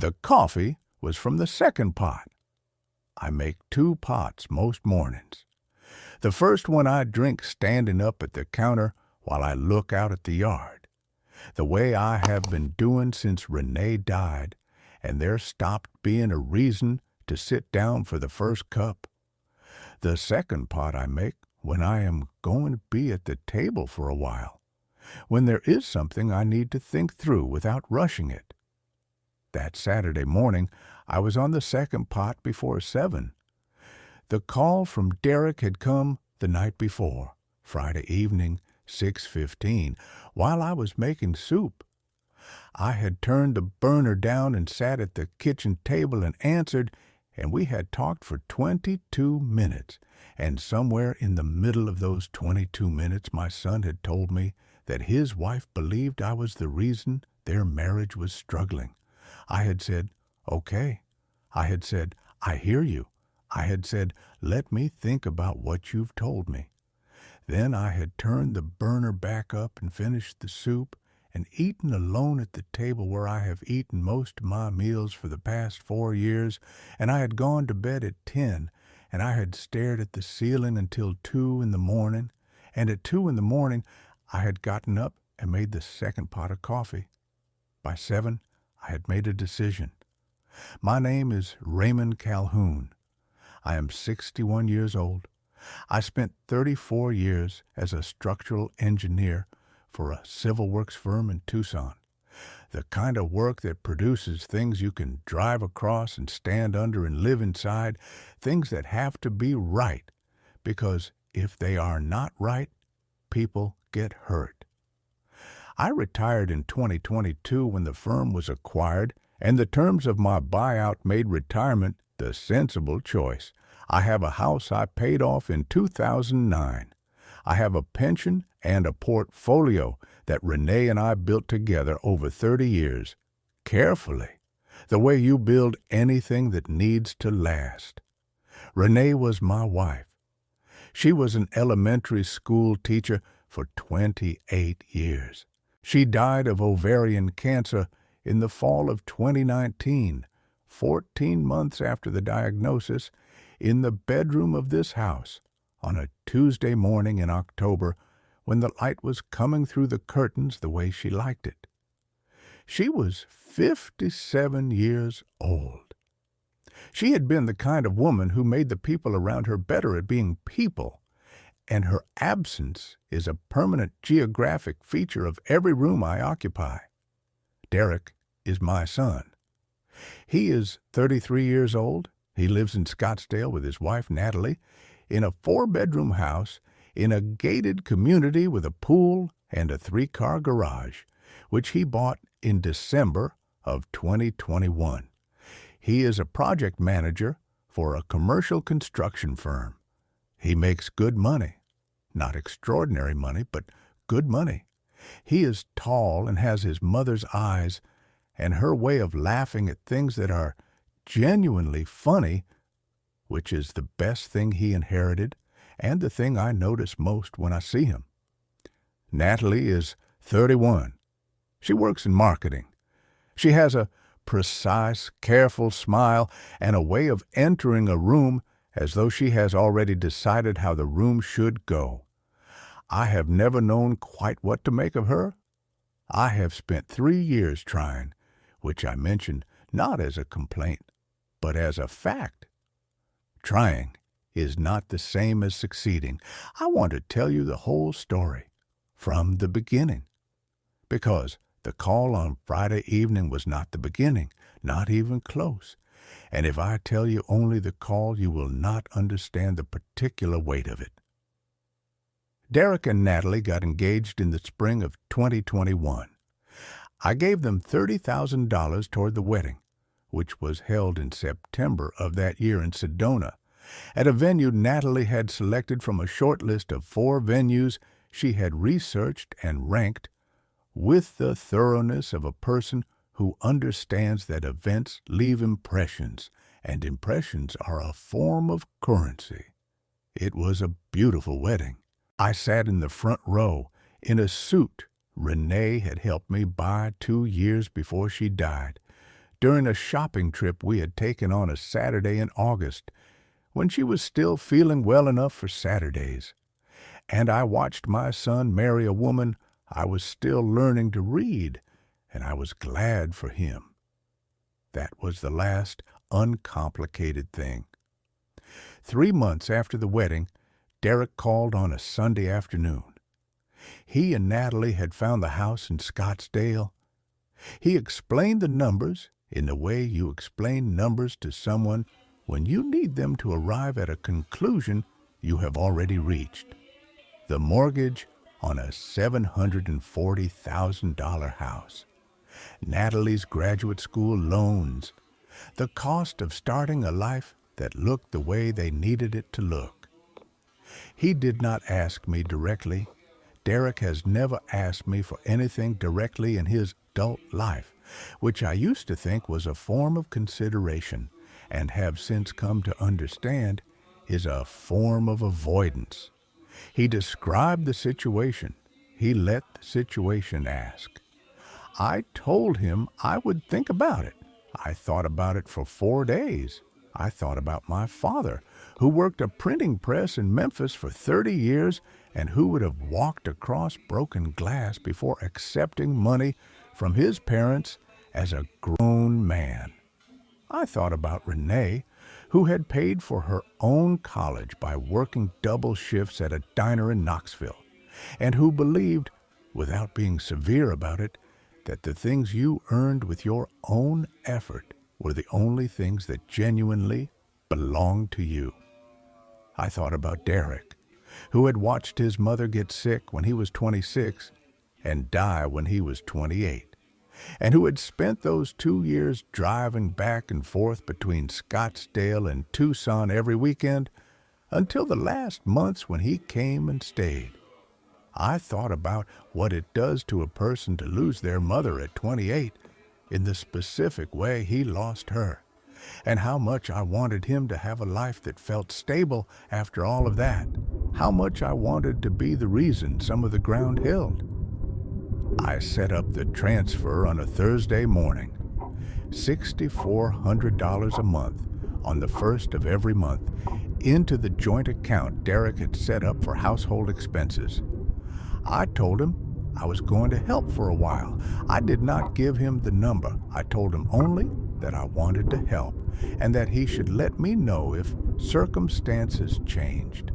The coffee was from the second pot. I make 2 pots most mornings. The first one I drink standing up at the counter while I look out at the yard, the way I have been doing since Renee died, and there stopped being a reason to sit down for the first cup. The second pot I make when I am going to be at the table for a while, when there is something I need to think through without rushing it. That Saturday morning, I was on the second pot before 7. The call from Derek had come the night before, Friday evening, 6:15, while I was making soup. I had turned the burner down and sat at the kitchen table and answered, and we had talked for 22 minutes, and somewhere in the middle of those 22 minutes my son had told me that his wife believed I was the reason their marriage was struggling. I had said, "Okay." I had said, "I hear you." I had said, "Let me think about what you've told me." Then I had turned the burner back up and finished the soup and eaten alone at the table where I have eaten most of my meals for the past 4 years, and I had gone to bed at 10, and I had stared at the ceiling until 2 in the morning, and at 2 in the morning I had gotten up and made the second pot of coffee. By 7, I had made a decision. My name is Raymond Calhoun. I am 61 years old. I spent 34 years as a structural engineer for a civil works firm in Tucson, the kind of work that produces things you can drive across and stand under and live inside, things that have to be right, because if they are not right, people get hurt. I retired in 2022 when the firm was acquired, and the terms of my buyout made retirement the sensible choice. I have a house I paid off in 2009. I have a pension and a portfolio that Renee and I built together over 30 years, carefully, the way you build anything that needs to last. Renee was my wife. She was an elementary school teacher for 28 years. She died of ovarian cancer in the fall of 2019, 14 months after the diagnosis, in the bedroom of this house, on a Tuesday morning in October when the light was coming through the curtains the way she liked it. She was 57 years old. She had been the kind of woman who made the people around her better at being people, and her absence is a permanent geographic feature of every room I occupy. Derek is my son. He is 33 years old. He lives in Scottsdale with his wife, Natalie, in a 4-bedroom house in a gated community with a pool and a 3-car garage, which he bought in December of 2021. He is a project manager for a commercial construction firm. He makes good money. Not extraordinary money, but good money. He is tall and has his mother's eyes and her way of laughing at things that are genuinely funny, which is the best thing he inherited and the thing I notice most when I see him. Natalie is 31. She works in marketing. She has a precise, careful smile and a way of entering a room as though she has already decided how the room should go. I have never known quite what to make of her. I have spent 3 years trying, which I mention not as a complaint, but as a fact. Trying is not the same as succeeding. I want to tell you the whole story, from the beginning, because the call on Friday evening was not the beginning, not even close. And if I tell you only the call, you will not understand the particular weight of it. Derek and Natalie got engaged in the spring of 2021. I gave them $30,000 toward the wedding, which was held in September of that year in Sedona, at a venue Natalie had selected from a short list of 4 venues she had researched and ranked with the thoroughness of a person who understands that events leave impressions, and impressions are a form of currency. It was a beautiful wedding. I sat in the front row in a suit Renee had helped me buy 2 years before she died, during a shopping trip we had taken on a Saturday in August, when she was still feeling well enough for Saturdays, and I watched my son marry a woman I was still learning to read, and I was glad for him. That was the last uncomplicated thing. 3 months after the wedding, Derek called on a Sunday afternoon. He and Natalie had found the house in Scottsdale. He explained the numbers in the way you explain numbers to someone when you need them to arrive at a conclusion you have already reached. The mortgage on a $740,000 house, Natalie's graduate school loans, the cost of starting a life that looked the way they needed it to look. He did not ask me directly. Derek has never asked me for anything directly in his adult life, which I used to think was a form of consideration, and have since come to understand is a form of avoidance. He described the situation. He let the situation ask. I told him I would think about it. I thought about it for 4 days. I thought about my father, who worked a printing press in Memphis for 30 years and who would have walked across broken glass before accepting money from his parents as a grown man. I thought about Renee, who had paid for her own college by working double shifts at a diner in Knoxville, and who believed, without being severe about it, that the things you earned with your own effort were the only things that genuinely belonged to you. I thought about Derek, who had watched his mother get sick when he was 26 and die when he was 28, and who had spent those 2 years driving back and forth between Scottsdale and Tucson every weekend until the last months when he came and stayed. I thought about what it does to a person to lose their mother at 28 in the specific way he lost her, and how much I wanted him to have a life that felt stable after all of that, how much I wanted to be the reason some of the ground held. I set up the transfer on a Thursday morning, $6,400 a month on the first of every month, into the joint account Derek had set up for household expenses. I told him I was going to help for a while. I did not give him the number. I told him only that I wanted to help and that he should let me know if circumstances changed.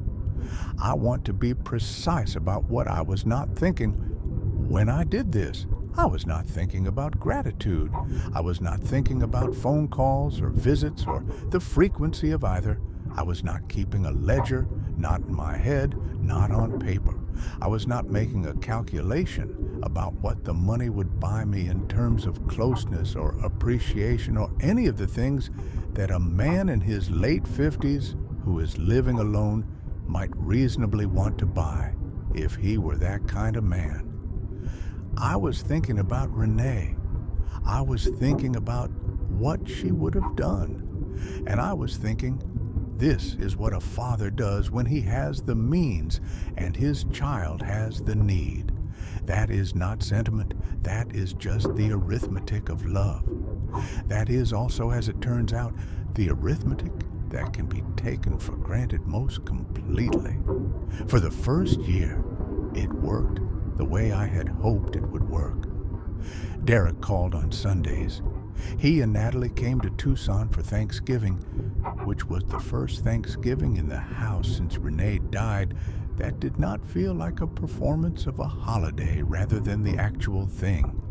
I want to be precise about what I was not thinking when I did this. I was not thinking about gratitude. I was not thinking about phone calls or visits or the frequency of either. I was not keeping a ledger, not in my head, not on paper. I was not making a calculation about what the money would buy me in terms of closeness or appreciation or any of the things that a man in his late 50s who is living alone might reasonably want to buy if he were that kind of man. I was thinking about Renee. I was thinking about what she would have done. And I was thinking, this is what a father does when he has the means and his child has the need. That is not sentiment. That is just the arithmetic of love. That is also, as it turns out, the arithmetic that can be taken for granted most completely. For the first year, it worked the way I had hoped it would work. Derek called on Sundays. He and Natalie came to Tucson for Thanksgiving, which was the first Thanksgiving in the house since Renee died that did not feel like a performance of a holiday rather than the actual thing.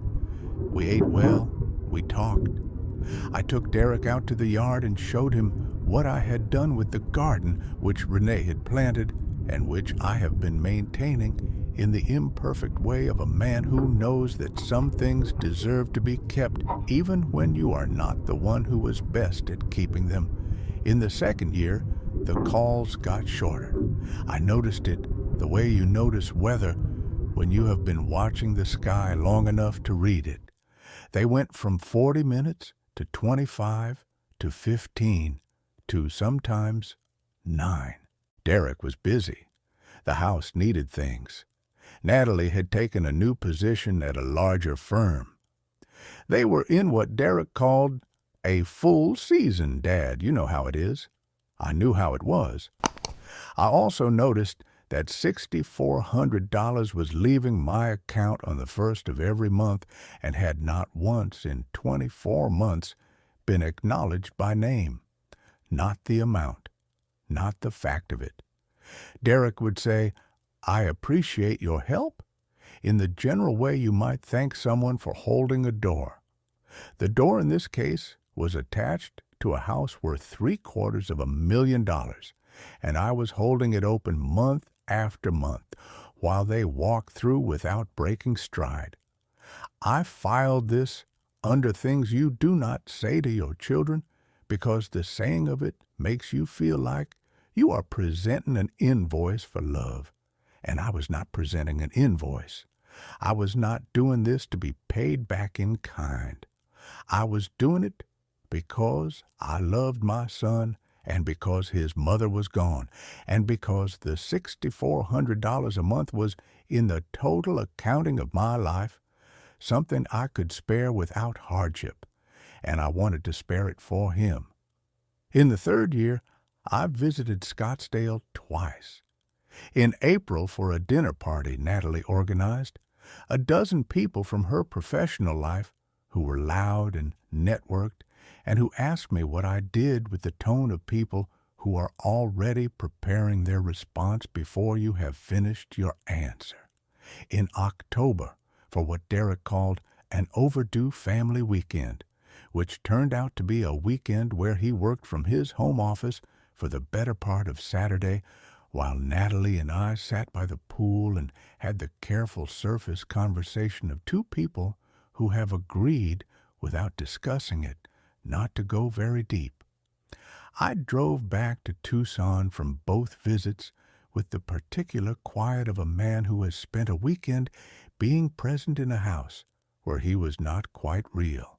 We ate well, we talked. I took Derek out to the yard and showed him what I had done with the garden which Renee had planted and which I have been maintaining in the imperfect way of a man who knows that some things deserve to be kept even when you are not the one who was best at keeping them. In the second year, the calls got shorter. I noticed it the way you notice weather when you have been watching the sky long enough to read it. They went from 40 minutes to 25 to 15 to sometimes 9. Derek was busy. The house needed things. Natalie had taken a new position at a larger firm. They were in what Derek called a full season, Dad. You know how it is. I knew how it was. I also noticed that $6,400 was leaving my account on the first of every month and had not once in 24 months been acknowledged by name. Not the amount, not the fact of it. Derek would say, "I appreciate your help," in the general way you might thank someone for holding a door. The door in this case was attached to a house worth $750,000, and I was holding it open month after month while they walked through without breaking stride. I filed this under things you do not say to your children because the saying of it makes you feel like you are presenting an invoice for love. And I was not presenting an invoice. I was not doing this to be paid back in kind. I was doing it because I loved my son and because his mother was gone and because the $6,400 a month was in the total accounting of my life, something I could spare without hardship, and I wanted to spare it for him. In the third year, I visited Scottsdale twice. In April, for a dinner party Natalie organized, a dozen people from her professional life who were loud and networked and who asked me what I did with the tone of people who are already preparing their response before you have finished your answer. In October, for what Derek called an overdue family weekend, which turned out to be a weekend where he worked from his home office for the better part of Saturday, while Natalie and I sat by the pool and had the careful surface conversation of two people who have agreed, without discussing it, not to go very deep. I drove back to Tucson from both visits with the particular quiet of a man who has spent a weekend being present in a house where he was not quite real.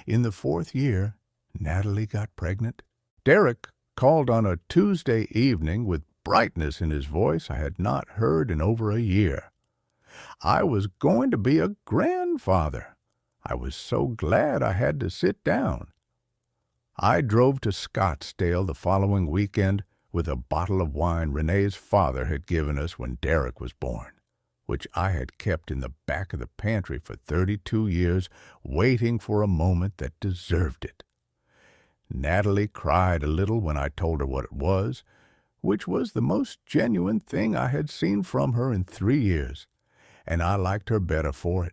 In the fourth year, Natalie got pregnant. Derek called on a Tuesday evening with brightness in his voice I had not heard in over a year. I was going to be a grandfather. I was so glad I had to sit down. I drove to Scottsdale the following weekend with a bottle of wine Renee's father had given us when Derek was born, which I had kept in the back of the pantry for 32 years, waiting for a moment that deserved it. Natalie cried a little when I told her what it was, which was the most genuine thing I had seen from her in 3 years, and I liked her better for it.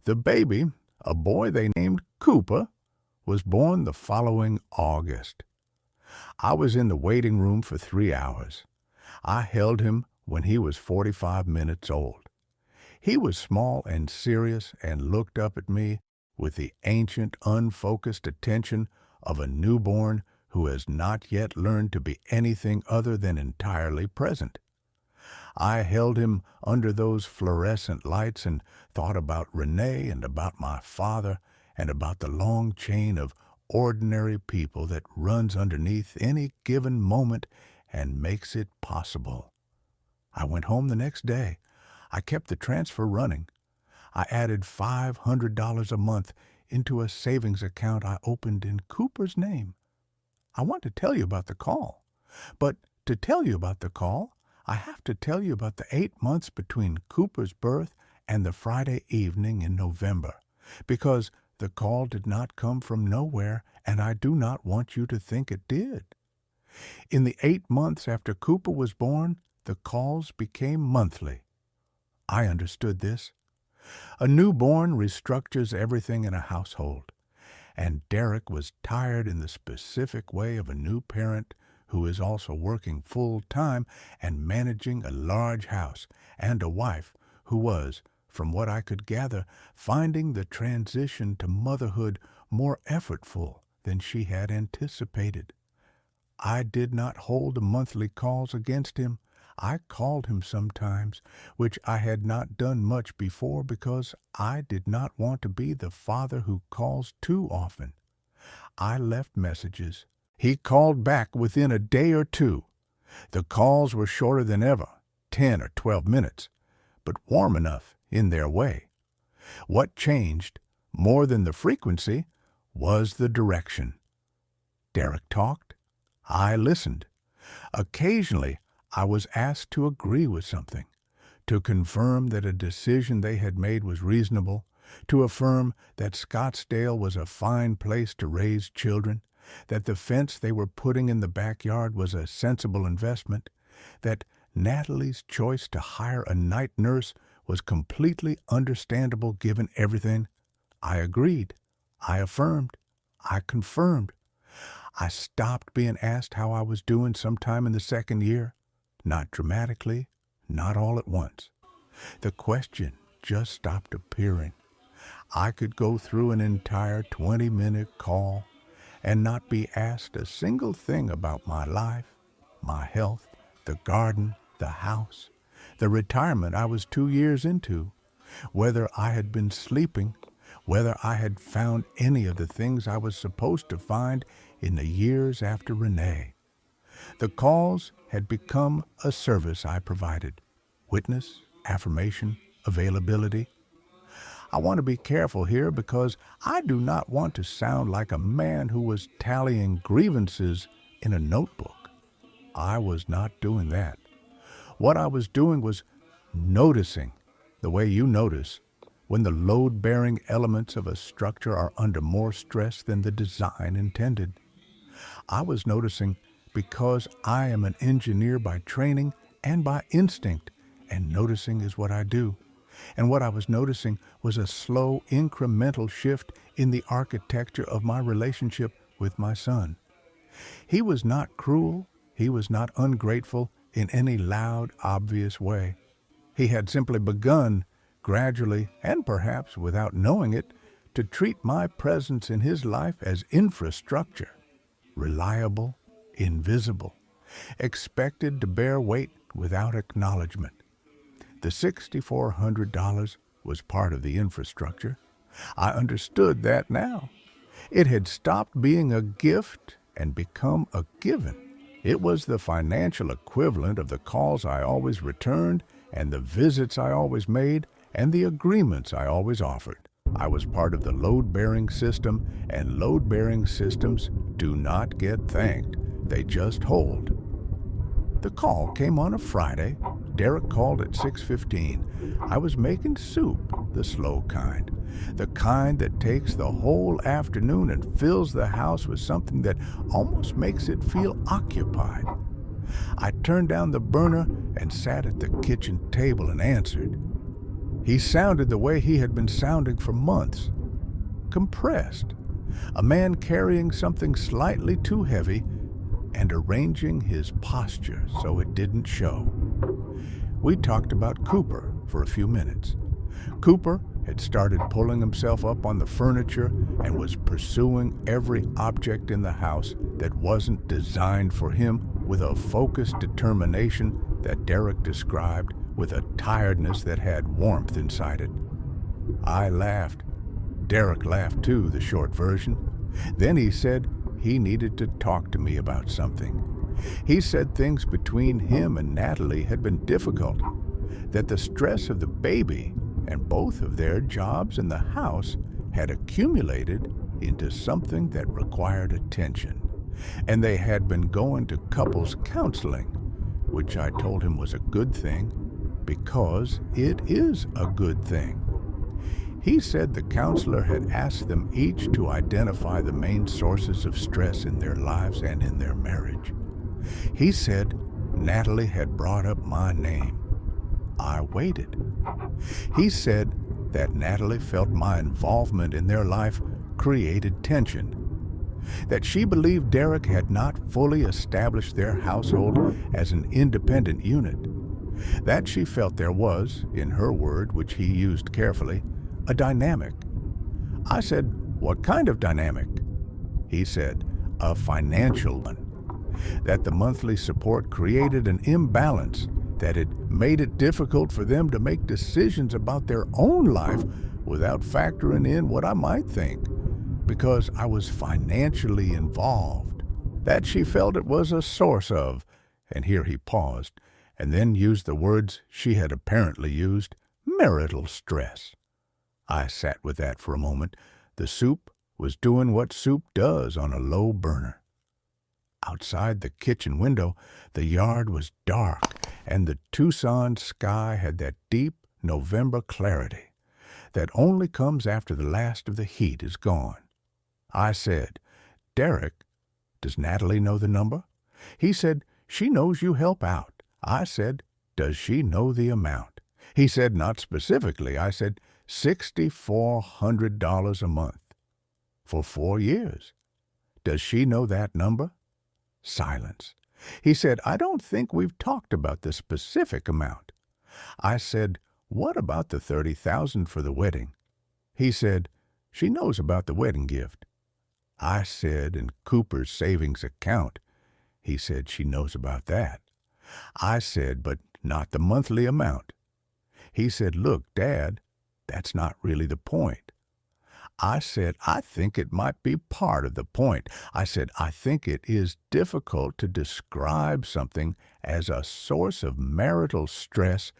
The baby, a boy they named Cooper, was born the following August. I was in the waiting room for 3 hours. I held him when he was 45 minutes old. He was small and serious and looked up at me with the ancient, unfocused attention of a newborn who has not yet learned to be anything other than entirely present. I held him under those fluorescent lights and thought about Renee and about my father and about the long chain of ordinary people that runs underneath any given moment and makes it possible. I went home the next day. I kept the transfer running. I added $500 a month into a savings account I opened in Cooper's name. I want to tell you about the call. But to tell you about the call, I have to tell you about the 8 months between Cooper's birth and the Friday evening in November, because the call did not come from nowhere, and I do not want you to think it did. In the 8 months after Cooper was born, the calls became monthly. I understood this. A newborn restructures everything in a household, and Derek was tired in the specific way of a new parent who is also working full-time and managing a large house, and a wife who was, from what I could gather, finding the transition to motherhood more effortful than she had anticipated. I did not hold the monthly calls against him. I called him sometimes, which I had not done much before because I did not want to be the father who calls too often. I left messages. He called back within a day or two. The calls were shorter than ever, 10 or 12 minutes, but warm enough in their way. What changed More than the frequency was the direction. Derek talked. I listened. Occasionally, I was asked to agree with something, to confirm that a decision they had made was reasonable, to affirm that Scottsdale was a fine place to raise children, that the fence they were putting in the backyard was a sensible investment, that Natalie's choice to hire a night nurse was completely understandable given everything. I agreed. I affirmed. I confirmed. I stopped being asked how I was doing sometime in the second year. Not dramatically, not all at once. The question just stopped appearing. I could go through an entire 20-minute call and not be asked a single thing about my life, my health, the garden, the house, the retirement I was 2 years into, whether I had been sleeping, whether I had found any of the things I was supposed to find in the years after Renee. The calls had become a service I provided. Witness, affirmation, availability. I want to be careful here because I do not want to sound like a man who was tallying grievances in a notebook. I was not doing that. What I was doing was noticing, the way you notice, when the load-bearing elements of a structure are under more stress than the design intended. I was noticing because I am an engineer by training and by instinct, and noticing is what I do. And what I was noticing was a slow, incremental shift in the architecture of my relationship with my son. He was not cruel. He was not ungrateful in any loud, obvious way. He had simply begun, gradually, and perhaps without knowing it, to treat my presence in his life as infrastructure, reliable, invisible, expected to bear weight without acknowledgement. The $6,400 was part of the infrastructure. I understood that now. It had stopped being a gift and become a given. It was the financial equivalent of the calls I always returned and the visits I always made and the agreements I always offered. I was part of the load-bearing system, and load-bearing systems do not get thanked. They just hold. The call came on a Friday. Derek called at 6:15. I was making soup, the slow kind. The kind that takes the whole afternoon and fills the house with something that almost makes it feel occupied. I turned down the burner and sat at the kitchen table and answered. He sounded the way he had been sounding for months. Compressed. A man carrying something slightly too heavy and arranging his posture so it didn't show. We talked about Cooper for a few minutes. Cooper had started pulling himself up on the furniture and was pursuing every object in the house that wasn't designed for him with a focused determination that Derek described with a tiredness that had warmth inside it. I laughed. Derek laughed too, the short version. Then he said he needed to talk to me about something. He said things between him and Natalie had been difficult, that the stress of the baby and both of their jobs in the house had accumulated into something that required attention, and they had been going to couples counseling, which I told him was a good thing because it is a good thing. He said the counselor had asked them each to identify the main sources of stress in their lives and in their marriage. He said Natalie had brought up my name. I waited. He said that Natalie felt my involvement in their life created tension, that she believed Derek had not fully established their household as an independent unit, that she felt there was, in her word, which he used carefully, a dynamic. I said, "What kind of dynamic?" He said, "A financial one. That the monthly support created an imbalance, that it made it difficult for them to make decisions about their own life without factoring in what I might think, because I was financially involved. That she felt it was a source of," and here he paused, and then used the words she had apparently used, "marital stress." I sat with that for a moment. The soup was doing what soup does on a low burner. Outside the kitchen window, the yard was dark, and the Tucson sky had that deep November clarity that only comes after the last of the heat is gone. I said, "Derek, does Natalie know the number?" He said, "She knows you help out." I said, "Does she know the amount?" He said, "Not specifically." I said, $6,400 a month for 4 years. Does she know that number? Silence. He said, "I don't think we've talked about the specific amount." I said, "What about the $30,000 for the wedding?" He said, "She knows about the wedding gift." I said, "In Cooper's savings account." He said, "She knows about that." I said, "But not the monthly amount." He said, "Look, Dad, that's not really the point." I said, "I think it might be part of the point." I said, "I think it is difficult to describe something as a source of marital stress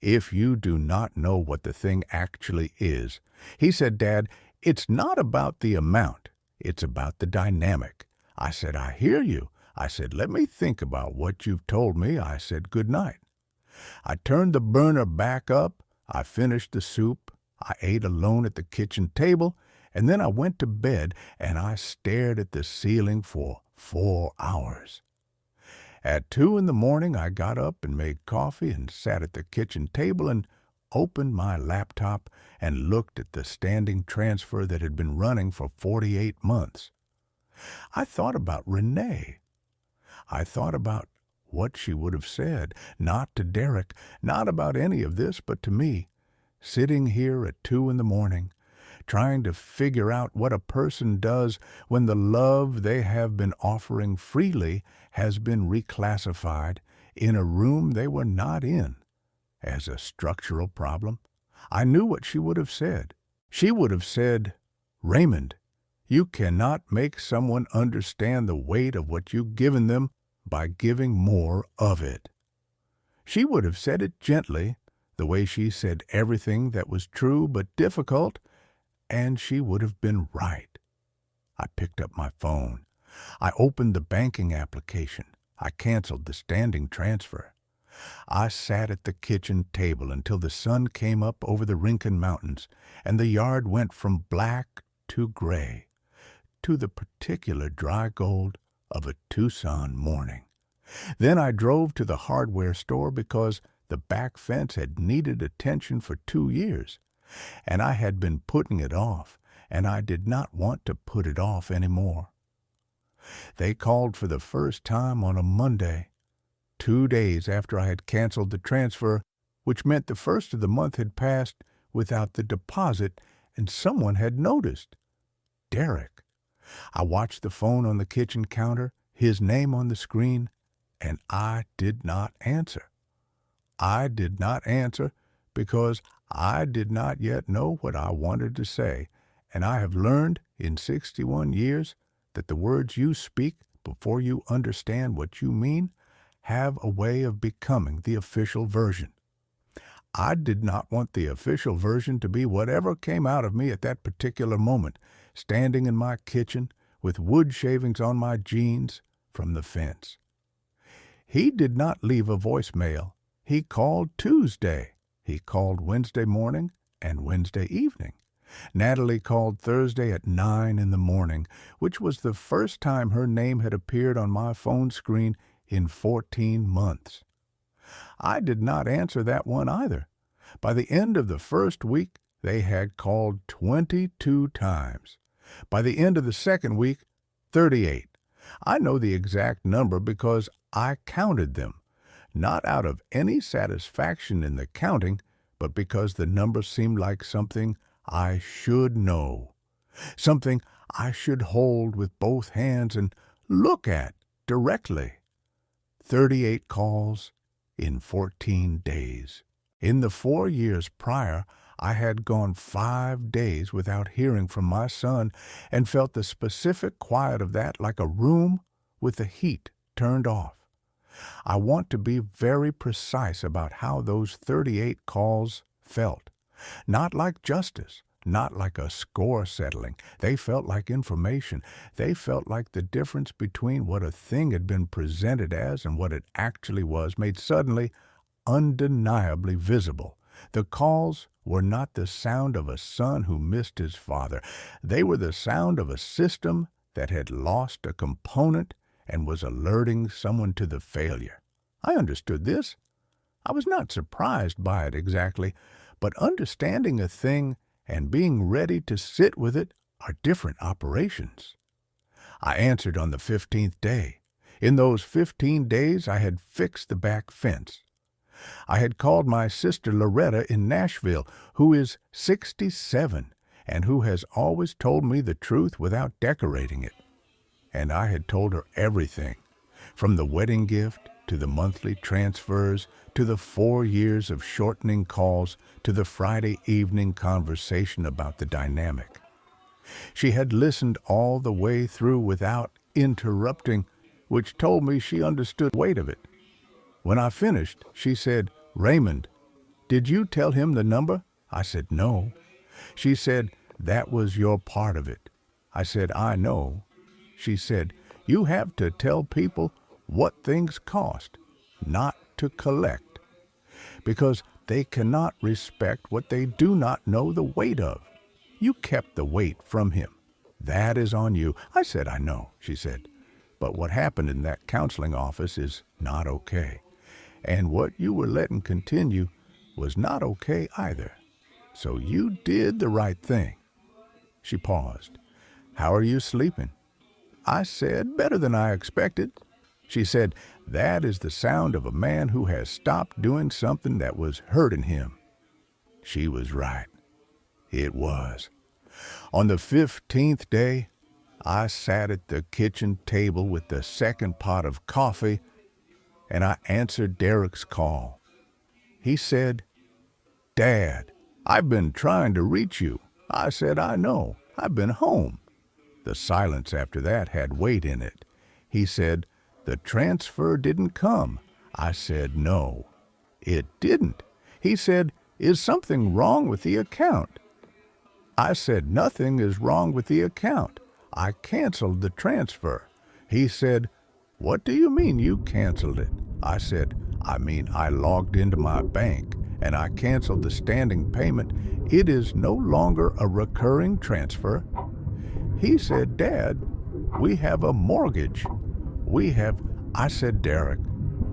if you do not know what the thing actually is." He said, "Dad, it's not about the amount. It's about the dynamic." I said, "I hear you." I said, "Let me think about what you've told me." I said, "Good night." I turned the burner back up. I finished the soup. I ate alone at the kitchen table, and then I went to bed, and I stared at the ceiling for 4 hours. At 2 in the morning, I got up and made coffee and sat at the kitchen table and opened my laptop and looked at the standing transfer that had been running for 48 months. I thought about Renee. I thought about what she would have said, not to Derek, not about any of this, but to me, sitting here at 2 in the morning, trying to figure out what a person does when the love they have been offering freely has been reclassified in a room they were not in as a structural problem. I knew what she would have said. She would have said, "Raymond, you cannot make someone understand the weight of what you've given them by giving more of it." She would have said it gently, the way she said everything that was true but difficult, and she would have been right. I picked up my phone. I opened the banking application. I canceled the standing transfer. I sat at the kitchen table until the sun came up over the Rincon Mountains, and the yard went from black to gray, to the particular dry gold of a Tucson morning. Then I drove to the hardware store because the back fence had needed attention for 2 years, and I had been putting it off, and I did not want to put it off any more. They called for the first time on a Monday, 2 days after I had canceled the transfer, which meant the first of the month had passed without the deposit, and someone had noticed. Derek. I watched the phone on the kitchen counter, his name on the screen, and I did not answer. I did not answer because I did not yet know what I wanted to say, and I have learned in 61 years that the words you speak before you understand what you mean have a way of becoming the official version. I did not want the official version to be whatever came out of me at that particular moment, standing in my kitchen with wood shavings on my jeans from the fence. He did not leave a voicemail. He called Tuesday. He called Wednesday morning and Wednesday evening. Natalie called Thursday at 9 in the morning, which was the first time her name had appeared on my phone screen in 14 months. I did not answer that one either. By the end of the first week, they had called 22 times. By the end of the second week, 38. I know the exact number because I counted them, not out of any satisfaction in the counting, but because the number seemed like something I should know, something I should hold with both hands and look at directly. 38 calls in 14 days. In the 4 years prior, I had gone 5 days without hearing from my son and felt the specific quiet of that like a room with the heat turned off. I want to be very precise about how those 38 calls felt. Not like justice, not like a score settling. They felt like information. They felt like the difference between what a thing had been presented as and what it actually was made suddenly undeniably visible. The calls were not the sound of a son who missed his father. They were the sound of a system that had lost a component and was alerting someone to the failure. I understood this. I was not surprised by it exactly, but understanding a thing and being ready to sit with it are different operations. I answered on the 15th day. In those 15 days, I had fixed the back fence. I had called my sister Loretta in Nashville, who is 67 and who has always told me the truth without decorating it. And I had told her everything, from the wedding gift to the monthly transfers to the 4 years of shortening calls to the Friday evening conversation about the dynamic. She had listened all the way through without interrupting, which told me she understood the weight of it. When I finished, she said, "Raymond, did you tell him the number?" I said, "No." She said, "That was your part of it." I said, "I know." She said, "You have to tell people what things cost, not to collect, because they cannot respect what they do not know the weight of. You kept the weight from him. That is on you." I said, "I know," she said, "but what happened in that counseling office is not okay. And what you were letting continue was not okay either. So you did the right thing." She paused. "How are you sleeping?" I said, "Better than I expected." She said, "That is the sound of a man who has stopped doing something that was hurting him." She was right. It was. On the 15th day, I sat at the kitchen table with the second pot of coffee, and I answered Derek's call. He said, "Dad, I've been trying to reach you." I said, "I know. I've been home." The silence after that had weight in it. He said, "The transfer didn't come." I said, "No, it didn't." He said, "Is something wrong with the account?" I said, "Nothing is wrong with the account. I canceled the transfer." He said, "What do you mean you canceled it?" I said, "I mean I logged into my bank and I canceled the standing payment. It is no longer a recurring transfer." He said, "Dad, we have a mortgage. I said, "Derek."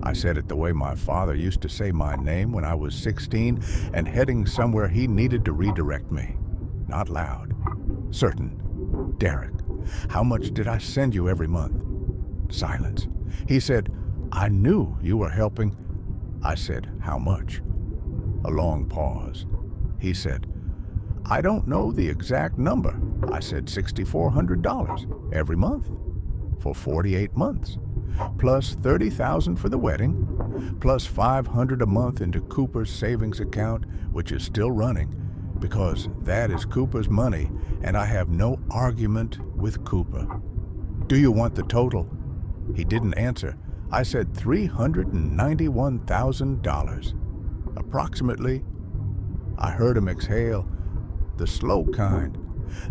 I said it the way my father used to say my name when I was 16 and heading somewhere he needed to redirect me. Not loud. Certain. "Derek, how much did I send you every month?" Silence. He said, "I knew you were helping." I said, "How much?" A long pause. He said, "I don't know the exact number." I said, $6,400 every month for 48 months, plus $30,000 for the wedding, plus $500 a month into Cooper's savings account, which is still running, because that is Cooper's money, and I have no argument with Cooper. "Do you want the total?" He didn't answer. I said, $391,000. Approximately. I heard him exhale, the slow kind,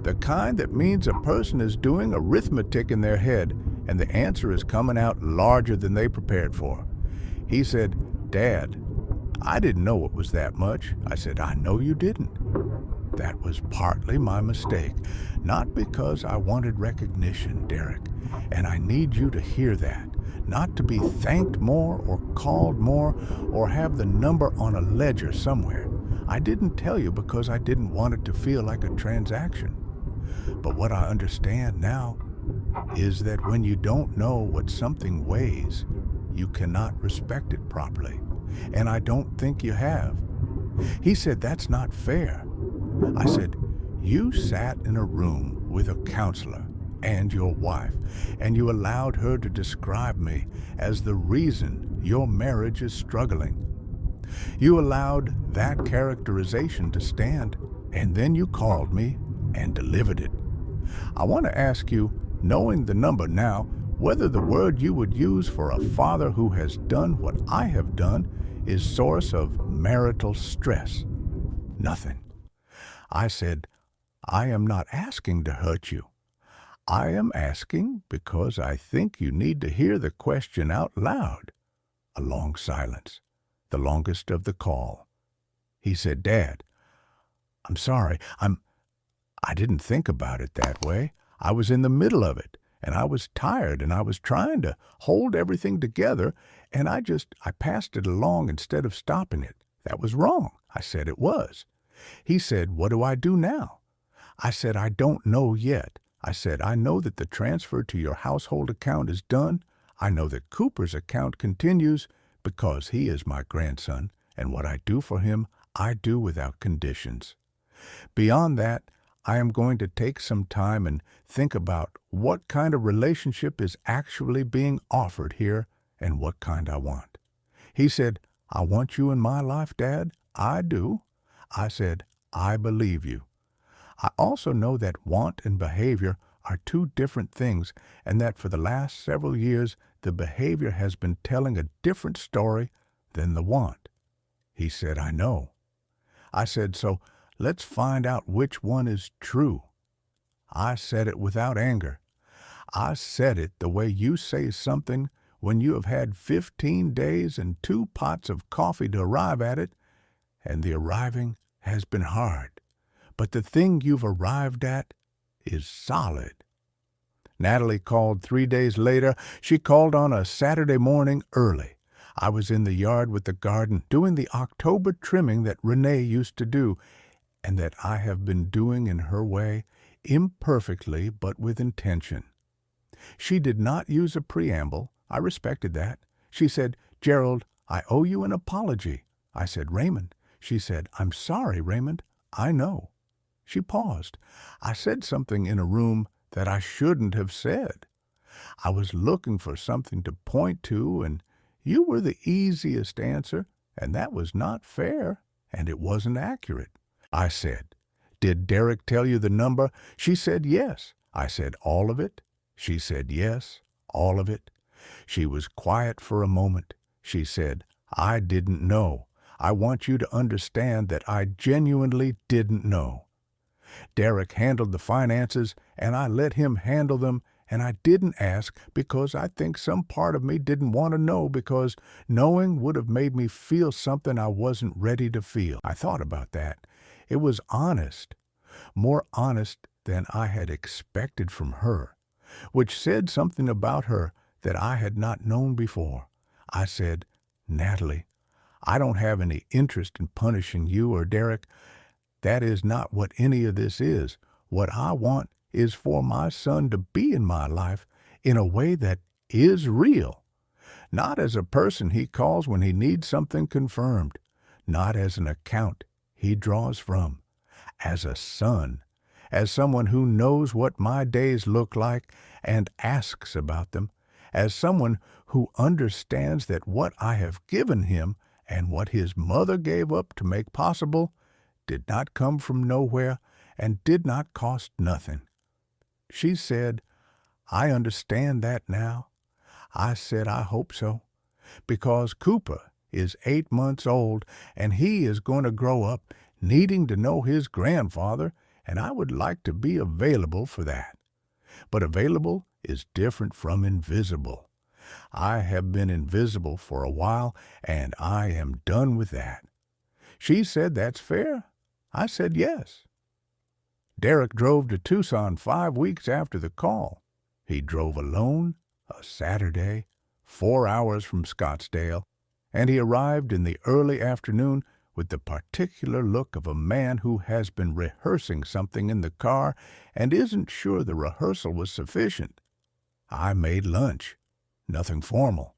the kind that means a person is doing arithmetic in their head and the answer is coming out larger than they prepared for. He said, "Dad, I didn't know it was that much." I said, "I know you didn't." That was partly my mistake, not because I wanted recognition, Derek, and I need you to hear that. Not to be thanked more or called more or have the number on a ledger somewhere. I didn't tell you because I didn't want it to feel like a transaction. But what I understand now is that when you don't know what something weighs, you cannot respect it properly. And I don't think you have. He said, "That's not fair." I said, "You sat in a room with a counselor and your wife, and you allowed her to describe me as the reason your marriage is struggling. You allowed that characterization to stand, and then you called me and delivered it. I want to ask you, knowing the number now, whether the word you would use for a father who has done what I have done is source of marital stress." Nothing. I said, I am not asking to hurt you. I am asking because I think you need to hear the question out loud. A long silence, the longest of the call. He said, Dad, I'm sorry. I didn't think about it that way. I was in the middle of it, and I was tired, and I was trying to hold everything together, and I passed it along instead of stopping it. That was wrong. I said it was. He said, what do I do now? I said, I don't know yet. I said, I know that the transfer to your household account is done. I know that Cooper's account continues because he is my grandson, and what I do for him, I do without conditions. Beyond that, I am going to take some time and think about what kind of relationship is actually being offered here and what kind I want. He said, I want you in my life, Dad. I do. I said, I believe you. I also know that want and behavior are two different things, and that for the last several years the behavior has been telling a different story than the want. He said, I know. I said, so let's find out which one is true. I said it without anger. I said it the way you say something when you have had 15 days and 2 pots of coffee to arrive at it, and the arriving has been hard. But the thing you've arrived at is solid. Natalie called 3 days later. She called on a Saturday morning early. I was in the yard with the garden doing the October trimming that Renee used to do, and that I have been doing in her way, imperfectly but with intention. She did not use a preamble. I respected that. She said, Gerald, I owe you an apology. I said, Raymond. She said, I'm sorry, Raymond. I know. She paused. I said something in a room that I shouldn't have said. I was looking for something to point to, and you were the easiest answer, and that was not fair, and it wasn't accurate. I said, did Derek tell you the number? She said yes. I said, all of it? She said yes, all of it. She was quiet for a moment. She said, I didn't know. I want you to understand that I genuinely didn't know. Derek handled the finances, and I let him handle them, and I didn't ask because I think some part of me didn't want to know because knowing would have made me feel something I wasn't ready to feel. I thought about that. It was honest, more honest than I had expected from her, which said something about her that I had not known before. I said, Natalie, I don't have any interest in punishing you or Derek. That is not what any of this is. What I want is for my son to be in my life in a way that is real, not as a person he calls when he needs something confirmed, not as an account he draws from, as a son, as someone who knows what my days look like and asks about them, as someone who understands that what I have given him and what his mother gave up to make possible did not come from nowhere and did not cost nothing. She said, I understand that now. I said, I hope so, because Cooper is 8 months old, and he is going to grow up needing to know his grandfather, and I would like to be available for that. But available is different from invisible. I have been invisible for a while, and I am done with that. She said, that's fair. I said yes. Derek drove to Tucson 5 weeks after the call. He drove alone, a Saturday, 4 hours from Scottsdale, and he arrived in the early afternoon with the particular look of a man who has been rehearsing something in the car and isn't sure the rehearsal was sufficient. I made lunch, nothing formal.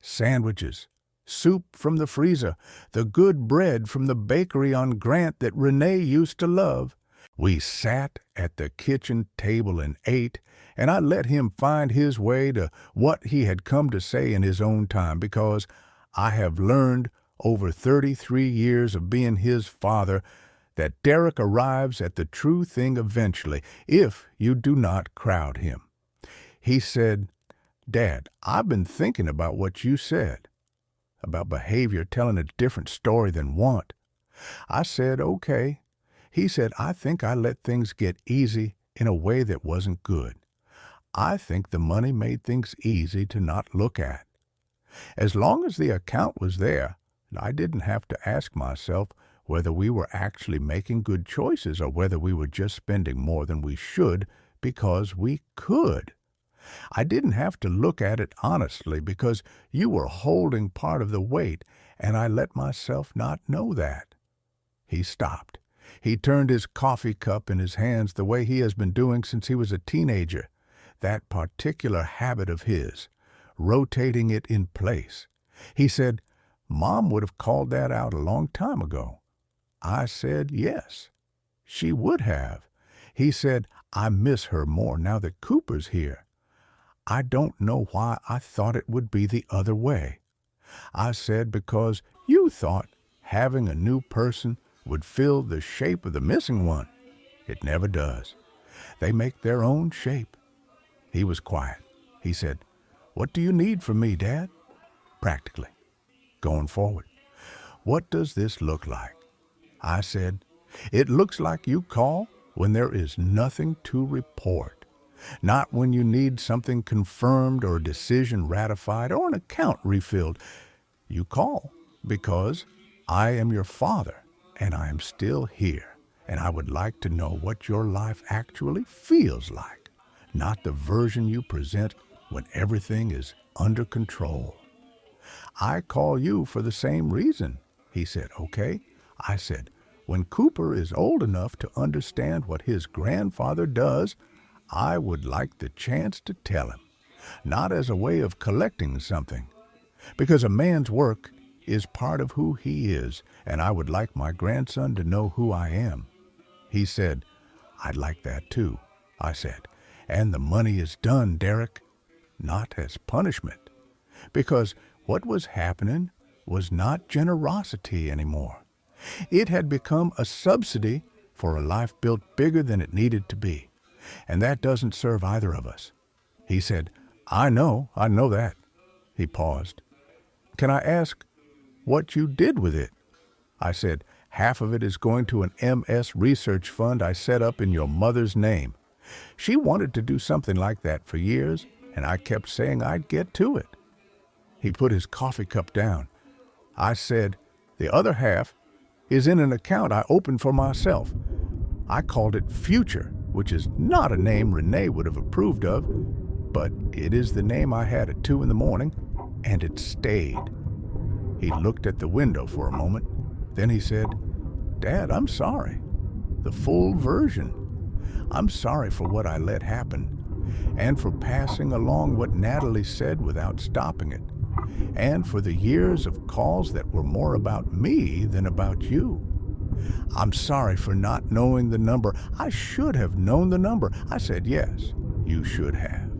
Sandwiches, soup from the freezer, the good bread from the bakery on Grant that Renee used to love. We sat at the kitchen table and ate, and I let him find his way to what he had come to say in his own time, because I have learned over 33 years of being his father that Derek arrives at the true thing eventually, if you do not crowd him. He said, Dad, I've been thinking about what you said, about behavior telling a different story than want. I said, okay. He said, I think I let things get easy in a way that wasn't good. I think the money made things easy to not look at. As long as the account was there, I didn't have to ask myself whether we were actually making good choices or whether we were just spending more than we should because we could. I didn't have to look at it honestly because you were holding part of the weight, and I let myself not know that. He stopped. He turned his coffee cup in his hands the way he has been doing since he was a teenager, that particular habit of his, rotating it in place. He said, Mom would have called that out a long time ago. I said yes. She would have. He said, I miss her more now that Cooper's here. I don't know why I thought it would be the other way. I said because you thought having a new person would fill the shape of the missing one. It never does. They make their own shape. He was quiet. He said, What do you need from me, Dad? Practically. Going forward. What does this look like? I said, It looks like you call when there is nothing to report. Not when you need something confirmed or a decision ratified or an account refilled. You call because I am your father and I am still here, and I would like to know what your life actually feels like, not the version you present when everything is under control. I call you for the same reason. He said, Okay. I said, when Cooper is old enough to understand what his grandfather does, I would like the chance to tell him, not as a way of collecting something, because a man's work is part of who he is, and I would like my grandson to know who I am. He said, I'd like that too. I said, and the money is done, Derek, not as punishment, because what was happening was not generosity anymore. It had become a subsidy for a life built bigger than it needed to be. And that doesn't serve either of us. He said, I know that. He paused. Can I ask what you did with it? I said, half of it is going to an MS research fund I set up in your mother's name. She wanted to do something like that for years, and I kept saying I'd get to it. He put his coffee cup down. I said, the other half is in an account I opened for myself. I called it Future, which is not a name Renee would have approved of, but it is the name I had at 2 a.m, and it stayed. He looked at the window for a moment. Then he said, Dad, I'm sorry. The full version. I'm sorry for what I let happen, and for passing along what Natalie said without stopping it, and for the years of calls that were more about me than about you. I'm sorry for not knowing the number. I should have known the number. I said, yes, you should have.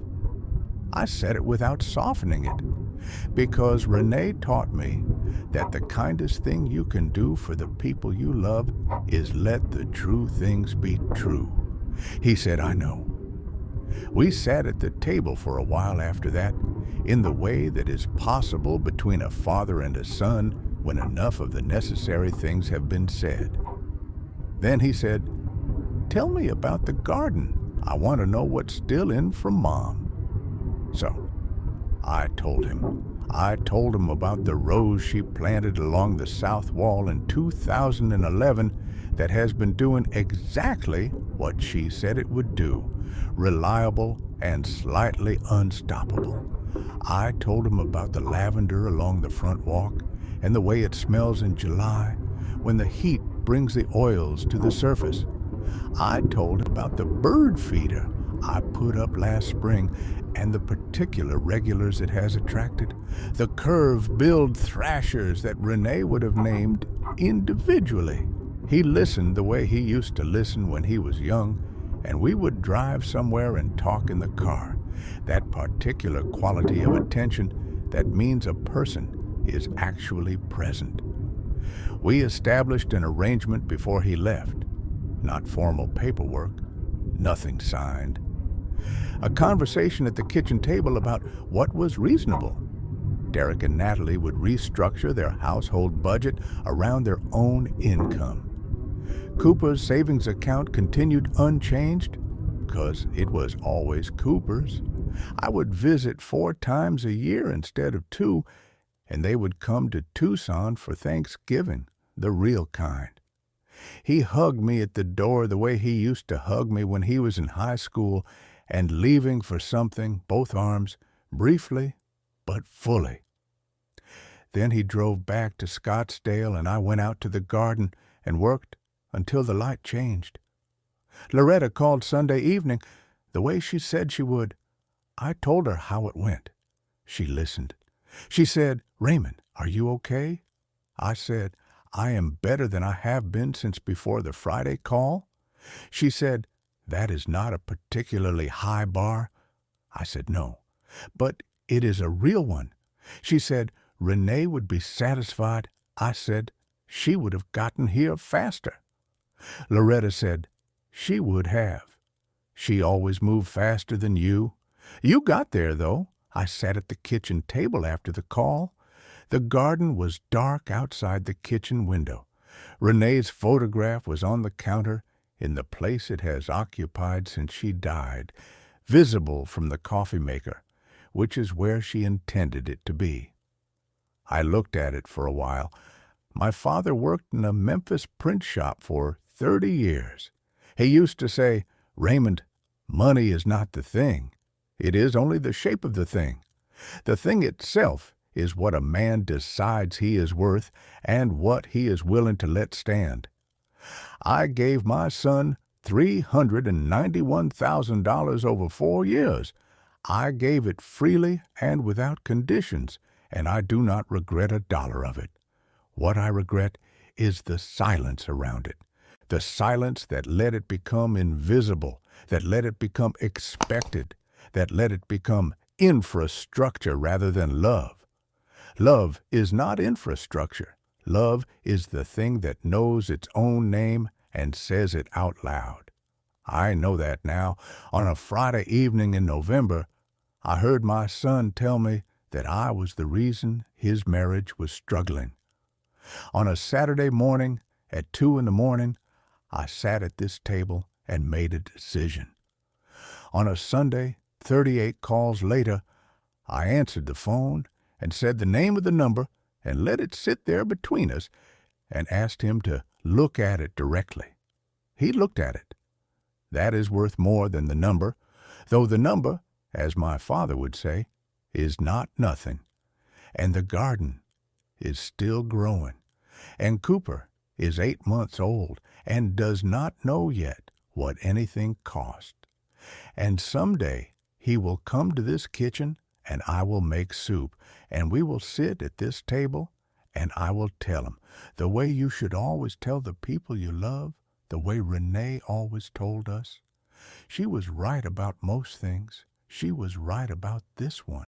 I said it without softening it, because Renee taught me that the kindest thing you can do for the people you love is let the true things be true. He said, I know. We sat at the table for a while after that, in the way that is possible between a father and a son when enough of the necessary things have been said. Then he said, Tell me about the garden. I want to know what's still in from Mom. So I told him. I told him about the rose she planted along the south wall in 2011 that has been doing exactly what she said it would do, reliable and slightly unstoppable. I told him about the lavender along the front walk and the way it smells in July when the heat brings the oils to the surface. I told him about the bird feeder I put up last spring and the particular regulars it has attracted, the curve-billed thrashers that Renee would have named individually. He listened the way he used to listen when he was young, and we would drive somewhere and talk in the car, that particular quality of attention that means a person is actually present. We established an arrangement before he left. Not formal paperwork, nothing signed. A conversation at the kitchen table about what was reasonable. Derek and Natalie would restructure their household budget around their own income. Cooper's savings account continued unchanged, 'cause it was always Cooper's. I would visit 4 times a year instead of 2, and they would come to Tucson for Thanksgiving, the real kind. He hugged me at the door the way he used to hug me when he was in high school, and leaving for something, both arms, briefly but fully. Then he drove back to Scottsdale, and I went out to the garden and worked until the light changed. Loretta called Sunday evening the way she said she would. I told her how it went. She listened. She said, "Raymond, are you okay?" I said, "I am better than I have been since before the Friday call." She said, "That is not a particularly high bar." I said, "No, but it is a real one." She said, "Renee would be satisfied." I said, "She would have gotten here faster." Loretta said, "She would have. She always moved faster than you. You got there, though." I sat at the kitchen table after the call. The garden was dark outside the kitchen window. Renee's photograph was on the counter in the place it has occupied since she died, visible from the coffee maker, which is where she intended it to be. I looked at it for a while. My father worked in a Memphis print shop for 30 years. He used to say, "Raymond, money is not the thing. It is only the shape of the thing. The thing itself is what a man decides he is worth and what he is willing to let stand." I gave my son $391,000 over 4 years. I gave it freely and without conditions, and I do not regret a dollar of it. What I regret is the silence around it, the silence that let it become invisible, that let it become expected, that let it become infrastructure rather than love. Love is not infrastructure. Love is the thing that knows its own name and says it out loud. I know that now. On a Friday evening in November, I heard my son tell me that I was the reason his marriage was struggling. On a Saturday morning at 2 in the morning, I sat at this table and made a decision. On a Sunday, 38 calls later, I answered the phone and said the name of the number and let it sit there between us and asked him to look at it directly. He looked at it. That is worth more than the number, though the number, as my father would say, is not nothing. And the garden is still growing. And Cooper is 8 months old and does not know yet what anything cost. And someday he will come to this kitchen and I will make soup, and we will sit at this table, and I will tell him, the way you should always tell the people you love, the way Renee always told us. She was right about most things. She was right about this one.